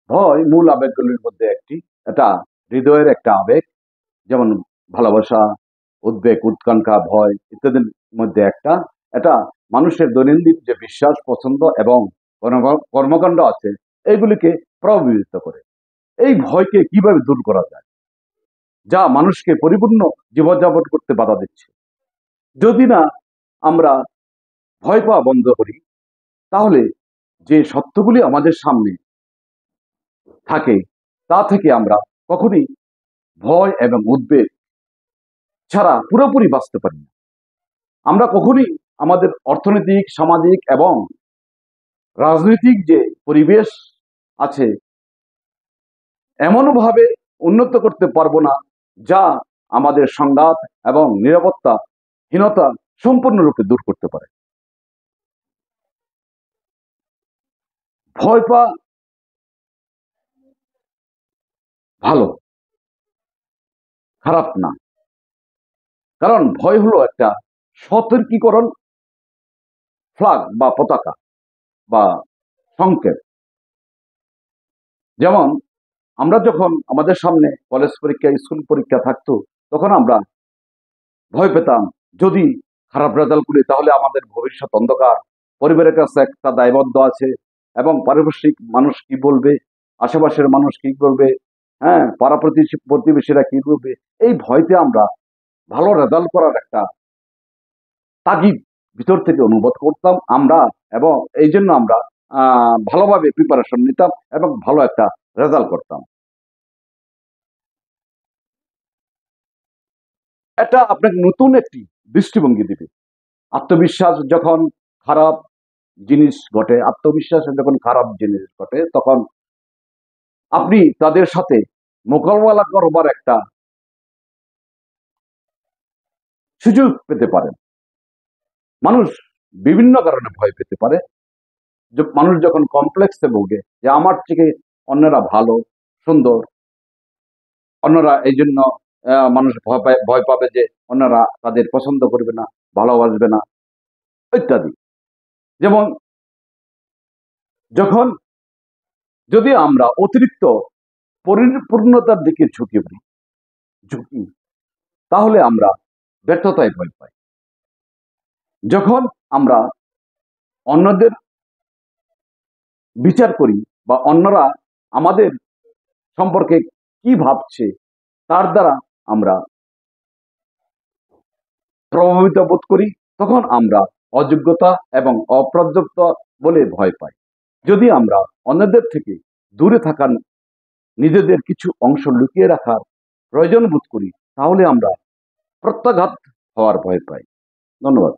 ভয় মূল আবেগগুলির মধ্যে একটি। এটা হৃদয়ের একটা আবেগ, যেমন ভালোবাসা, উদ্বেগ, উৎকণ্ঠা, ভয় ইত্যাদির মধ্যে একটা। এটা মানুষের দৈনন্দিন যে বিশ্বাস, পছন্দ এবং কর্মকাণ্ড আছে এইগুলিকে প্রভাবিত করে। এই ভয়কে কিভাবে দূর করা যায়, যা মানুষকে পরিপূর্ণ জীবনযাপন করতে বাধা দিচ্ছে? যদি না আমরা ভয় পাওয়া বন্ধ করি, তাহলে যে সত্যগুলি আমাদের সামনে থাকে তা থেকে আমরা কখনই ভয় এবং উদ্বেগ ছাড়া পুরোপুরি বাঁচতে পারি না। আমরা কখনই আমাদের অর্থনৈতিক, সামাজিক এবং রাজনৈতিক যে পরিবেশ আছে এমনভাবে উন্নত করতে পারবো না যা আমাদের সংঘাত এবং নিরাপত্তাহীনতা সম্পূর্ণরূপে দূর করতে পারে। ভয় পাওয়া ভালো, খারাপ না। কারণ ভয় হলো একটা সতর্কীকরণ ফ্ল্যাগ বা পতাকা বা সংকেত। যেমন আমরা যখন আমাদের সামনে কলেজ পরীক্ষা, স্কুল পরীক্ষা থাকতো, তখন আমরা ভয় পেতাম যদি খারাপ রেজাল্ট করি তাহলে আমাদের ভবিষ্যৎ অন্ধকার, পরিবারের কাছে একটা দায়বদ্ধ আছে, এবং পারিপার্শ্বিক মানুষ কি বলবে, আশেপাশের মানুষ কি বলবে, হ্যাঁ, পাড়া প্রতিবেশীরা কি বলবে। এই ভয়তে আমরা ভালো রেজাল্ট করার একটা তাগিদ ভিতর থেকে অনুভব করতাম আমরা, এবং এই জন্য আমরা ভালোভাবে প্রিপারেশন নিতাম এবং ভালো একটা রেজাল্ট করতাম। এটা আপনাকে নতুন একটি দৃষ্টিভঙ্গি দিবে। আত্মবিশ্বাস যখন খারাপ জিনিস ঘটে, আত্মবিশ্বাসে যখন খারাপ জিনিস ঘটে, তখন আপনি তাদের সাথে মোকাবেলা করবার একটা সুযোগ পেতে পারেন। মানুষ বিভিন্ন কারণে ভয় পেতে পারে। মানুষ যখন কমপ্লেক্সে ভোগে যে আমার থেকে অন্যরা ভালো, সুন্দর, অন্যরা এই জন্য মানুষ ভয় পাবে যে অন্যরা তাদের পছন্দ করবে না, ভালোবাসবে না ইত্যাদি। যেমন যখন যদি আমরা অতিরিক্ত পরিপূর্ণতার দিকে ঝুঁকি, তাহলে আমরা ব্যর্থতায় ভয় পাই। যখন আমরা অন্যদের বিচার করি বা অন্যরা আমাদের সম্পর্কে কি ভাবছে তার দ্বারা আমরা প্রভাবিত বোধ করি, তখন আমরা অযোগ্যতা এবং অপর্যাপ্ত বলে ভয় পাই। যদি আমরা অন্যদের থেকে দূরে থাকার, নিজেদের কিছু অংশ লুকিয়ে রাখার প্রয়োজন বোধ করি, তাহলে আমরা প্রত্যাঘাত হওয়ার ভয় পাই। ধন্যবাদ।